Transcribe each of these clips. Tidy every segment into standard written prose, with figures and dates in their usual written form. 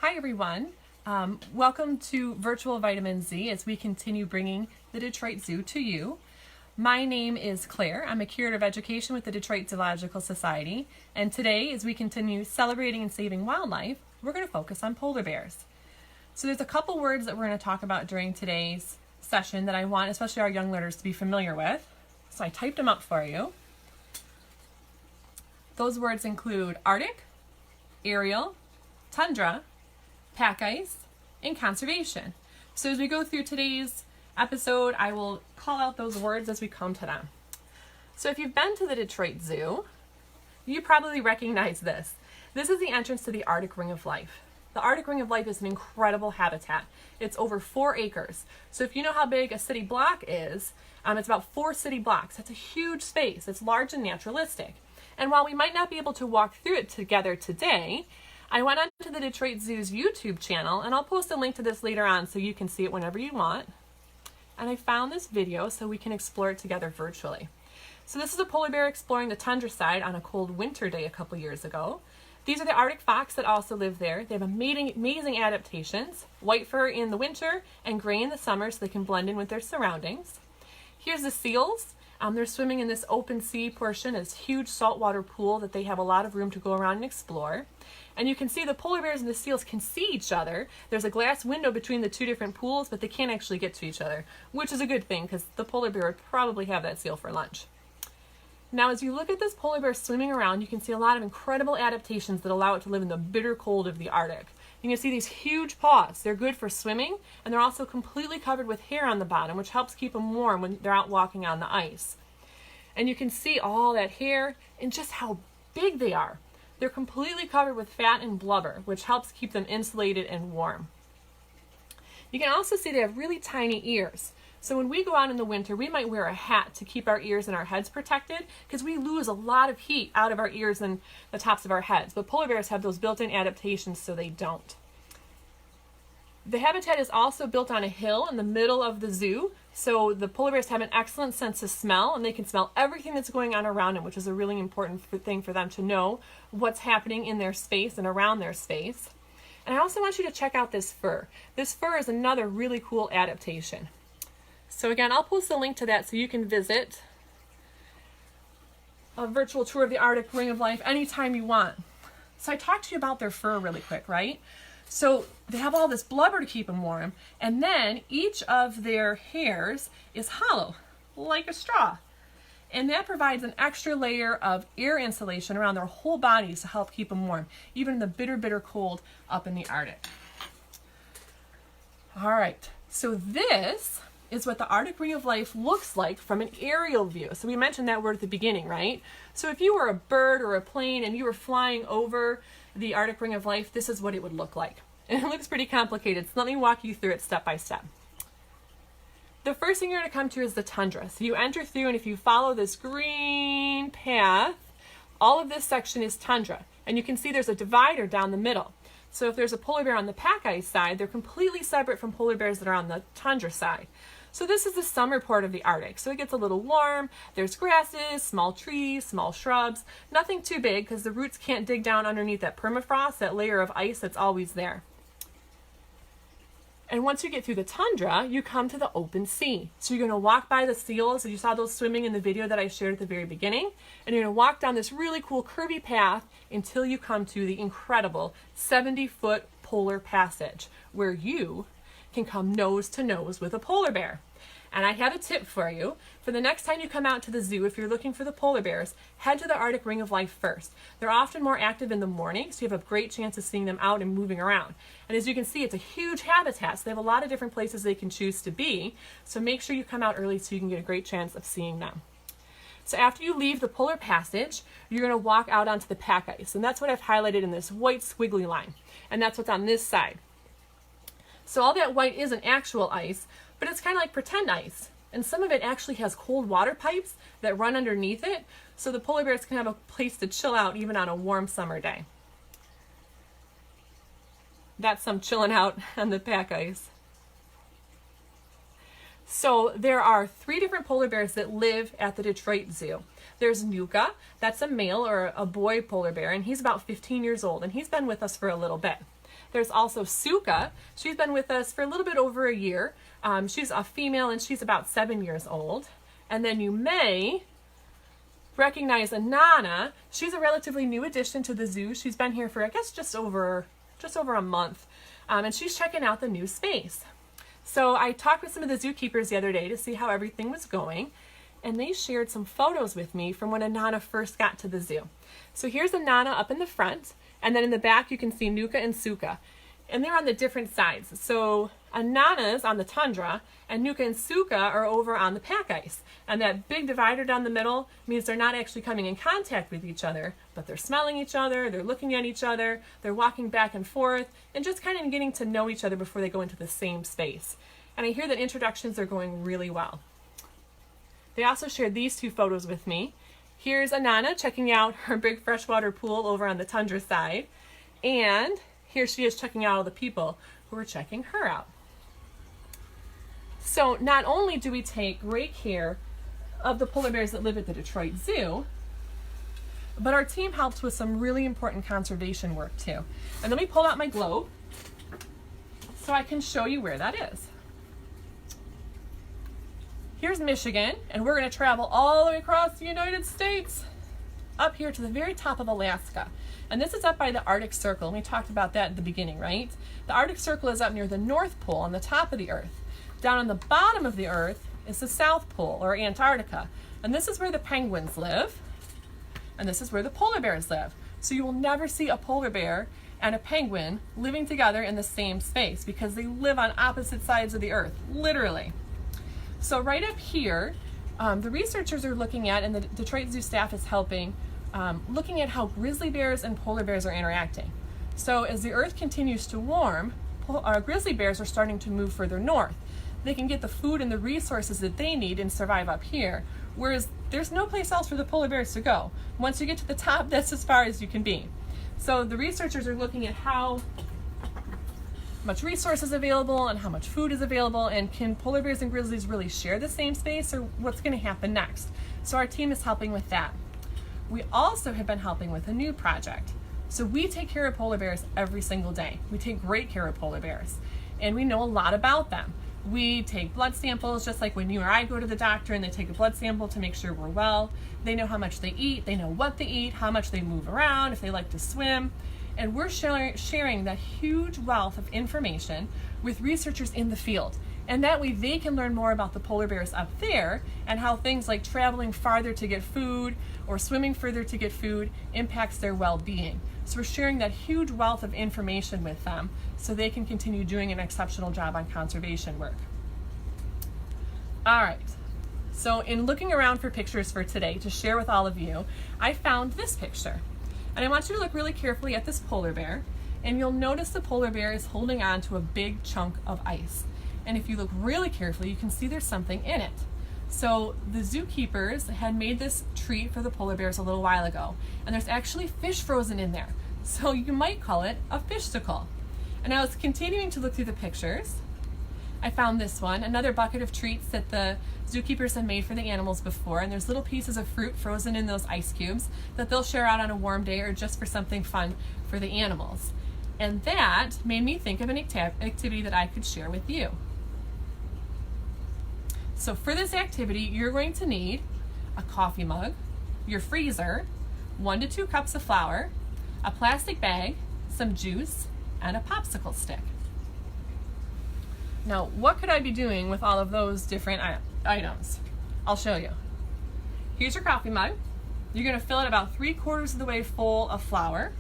Hi everyone, welcome to Virtual Vitamin Z as we continue bringing the Detroit Zoo to you. My name is Claire. I'm a curator of education with the Detroit Zoological Society, and today as we continue celebrating and saving wildlife, we're going to focus on polar bears. So there's a couple words that we're going to talk about during today's session that I want especially our young learners to be familiar with. So I typed them up for you. Those words include Arctic, aerial, tundra, pack ice, and conservation. So as we go through today's episode, I will call out those words as we come to them. So if you've been to the Detroit Zoo, you probably recognize this. This is the entrance to the Arctic Ring of Life. The Arctic Ring of Life is an incredible habitat. It's over 4 acres. So if you know how big a city block is, it's about 4 city blocks. That's a huge space. It's large and naturalistic. And while we might not be able to walk through it together today, I went onto the Detroit Zoo's YouTube channel, and I'll post a link to this later on so you can see it whenever you want. And I found this video so we can explore it together virtually. So this is a polar bear exploring the tundra side on a cold winter day a couple years ago. These are the Arctic fox that also live there. They have amazing adaptations, white fur in the winter and gray in the summer so they can blend in with their surroundings. Here's the seals. They're swimming in this open sea portion, this huge saltwater pool that they have a lot of room to go around and explore. And you can see the polar bears and the seals can see each other. There's a glass window between the 2 different pools, but they can't actually get to each other, which is a good thing because the polar bear would probably have that seal for lunch. Now, as you look at this polar bear swimming around, you can see a lot of incredible adaptations that allow it to live in the bitter cold of the Arctic. You can see these huge paws. They're good for swimming, and they're also completely covered with hair on the bottom, which helps keep them warm when they're out walking on the ice. And you can see all that hair and just how big they are. They're completely covered with fat and blubber, which helps keep them insulated and warm. You can also see they have really tiny ears. So when we go out in the winter, we might wear a hat to keep our ears and our heads protected because we lose a lot of heat out of our ears and the tops of our heads. But polar bears have those built-in adaptations so they don't. The habitat is also built on a hill in the middle of the zoo, so the polar bears have an excellent sense of smell, and they can smell everything that's going on around them, which is a really important thing for them to know what's happening in their space and around their space. And I also want you to check out this fur. This fur is another really cool adaptation. So again, I'll post a link to that so you can visit a virtual tour of the Arctic Ring of Life anytime you want. So I talked to you about their fur really quick, right? So they have all this blubber to keep them warm, and then each of their hairs is hollow, like a straw. And that provides an extra layer of air insulation around their whole bodies to help keep them warm, even in the bitter, bitter cold up in the Arctic. All right, so this is what the Arctic Ring of Life looks like from an aerial view. So we mentioned that word at the beginning, right? So if you were a bird or a plane and you were flying over the Arctic Ring of Life, this is what it would look like. And it looks pretty complicated, so let me walk you through it step by step. The first thing you're going to come to is the tundra. So you enter through, and if you follow this green path, all of this section is tundra. And you can see there's a divider down the middle. So if there's a polar bear on the pack ice side, they're completely separate from polar bears that are on the tundra side. So this is the summer part of the Arctic. So it gets a little warm. There's grasses, small trees, small shrubs. Nothing too big because the roots can't dig down underneath that permafrost, that layer of ice that's always there. And once you get through the tundra, you come to the open sea. So you're going to walk by the seals. You saw those swimming in the video that I shared at the very beginning. And you're going to walk down this really cool curvy path until you come to the incredible 70-foot polar passage where you can come nose to nose with a polar bear. And I have a tip for you. For the next time you come out to the zoo, if you're looking for the polar bears, head to the Arctic Ring of Life first. They're often more active in the morning, so you have a great chance of seeing them out and moving around. And as you can see, it's a huge habitat, so they have a lot of different places they can choose to be. So make sure you come out early so you can get a great chance of seeing them. So after you leave the polar passage, you're going to walk out onto the pack ice. And that's what I've highlighted in this white squiggly line. And that's what's on this side. So all that white isn't actual ice, but it's kind of like pretend ice. And some of it actually has cold water pipes that run underneath it, so the polar bears can have a place to chill out even on a warm summer day. That's some chilling out on the pack ice. So there are 3 different polar bears that live at the Detroit Zoo. There's Nuka, that's a male or a boy polar bear, and he's about 15 years old, and he's been with us for a little bit. There's also Suka. She's been with us for a little bit over a year. She's a female and she's about 7 years old. And then you may recognize Anana. She's a relatively new addition to the zoo. She's been here for, I guess, just over a month. And she's checking out the new space. So I talked with some of the zookeepers the other day to see how everything was going. And they shared some photos with me from when Anana first got to the zoo. So here's Anana up in the front, and then in the back you can see Nuka and Suka. And they're on the different sides. So Anana's on the Tundra, and Nuka and Suka are over on the pack ice. And that big divider down the middle means they're not actually coming in contact with each other, but they're smelling each other, they're looking at each other, they're walking back and forth, and just kind of getting to know each other before they go into the same space. And I hear that introductions are going really well. They also shared these two photos with me. Here's Anana checking out her big freshwater pool over on the Tundra side. And here she is checking out all the people who are checking her out. So not only do we take great care of the polar bears that live at the Detroit Zoo, but our team helps with some really important conservation work too. And let me pull out my globe so I can show you where that is. Here's Michigan, and we're going to travel all the way across the United States up here to the very top of Alaska. And this is up by the Arctic Circle, and we talked about that at the beginning, right? The Arctic Circle is up near the North Pole on the top of the Earth. Down on the bottom of the Earth is the South Pole, or Antarctica. And this is where the penguins live, and this is where the polar bears live. So you will never see a polar bear and a penguin living together in the same space because they live on opposite sides of the Earth, literally. So right up here, the researchers are looking at, and the Detroit Zoo staff is helping, looking at how grizzly bears and polar bears are interacting. So as the Earth continues to warm, grizzly bears are starting to move further north. They can get the food and the resources that they need and survive up here, whereas there's no place else for the polar bears to go. Once you get to the top, that's as far as you can be. So the researchers are looking at how much resources available and how much food is available, and can polar bears and grizzlies really share the same space, or what's going to happen next. So our team is helping with that. We also have been helping with a new project. So we take care of polar bears every single day. We take great care of polar bears, and we know a lot about them. We take blood samples, just like when you or I go to the doctor and they take a blood sample to make sure we're well. They know how much they eat, they know what they eat, how much they move around, if they like to swim. And we're sharing that huge wealth of information with researchers in the field. And that way they can learn more about the polar bears up there and how things like traveling farther to get food or swimming further to get food impacts their well-being. So we're sharing that huge wealth of information with them so they can continue doing an exceptional job on conservation work. All right, so in looking around for pictures for today to share with all of you, I found this picture. And I want you to look really carefully at this polar bear, and you'll notice the polar bear is holding on to a big chunk of ice. And if you look really carefully, you can see there's something in it. So the zookeepers had made this treat for the polar bears a little while ago, and there's actually fish frozen in there. So you might call it a fishsicle. And I was continuing to look through the pictures. I found this one, another bucket of treats that the zookeepers had made for the animals before, and there's little pieces of fruit frozen in those ice cubes that they'll share out on a warm day or just for something fun for the animals. And that made me think of an activity that I could share with you. So for this activity, you're going to need a coffee mug, your freezer, 1 to 2 cups of flour, a plastic bag, some juice, and a popsicle stick. Now, what could I be doing with all of those different items? I'll show you. Here's your coffee mug. You're going to fill it about 3/4 of the way full of flour.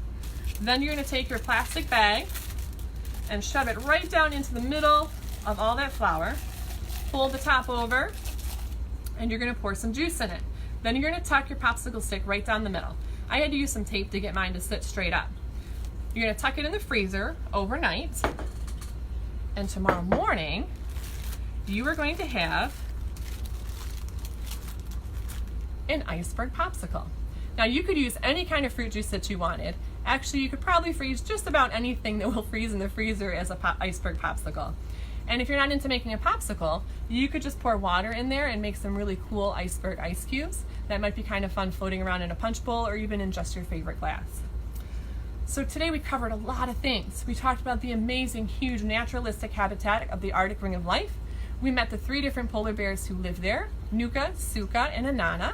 Then you're going to take your plastic bag and shove it right down into the middle of all that flour. Fold the top over, and you're going to pour some juice in it. Then you're going to tuck your popsicle stick right down the middle. I had to use some tape to get mine to sit straight up. You're going to tuck it in the freezer overnight, and tomorrow morning you are going to have an iceberg popsicle. Now you could use any kind of fruit juice that you wanted. Actually, you could probably freeze just about anything that will freeze in the freezer as a iceberg popsicle. And if you're not into making a popsicle, you could just pour water in there and make some really cool iceberg ice cubes. That might be kind of fun floating around in a punch bowl or even in just your favorite glass. So today we covered a lot of things. We talked about the amazing, huge naturalistic habitat of the Arctic Ring of Life. We met the 3 different polar bears who live there, Nuka, Suka, and Anana.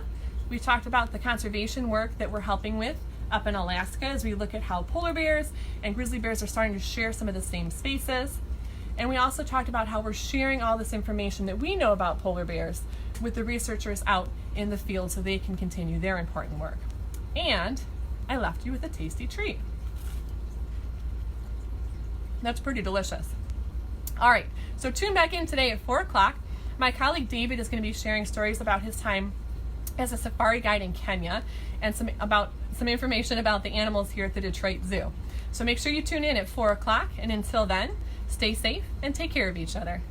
We talked about the conservation work that we're helping with up in Alaska as we look at how polar bears and grizzly bears are starting to share some of the same spaces. And we also talked about how we're sharing all this information that we know about polar bears with the researchers out in the field so they can continue their important work. And I left you with a tasty treat. That's pretty delicious. All right, so tune back in today at 4 o'clock. My colleague David is going to be sharing stories about his time as a safari guide in Kenya and some information about the animals here at the Detroit Zoo. So make sure you tune in at 4 o'clock, and until then, stay safe and take care of each other.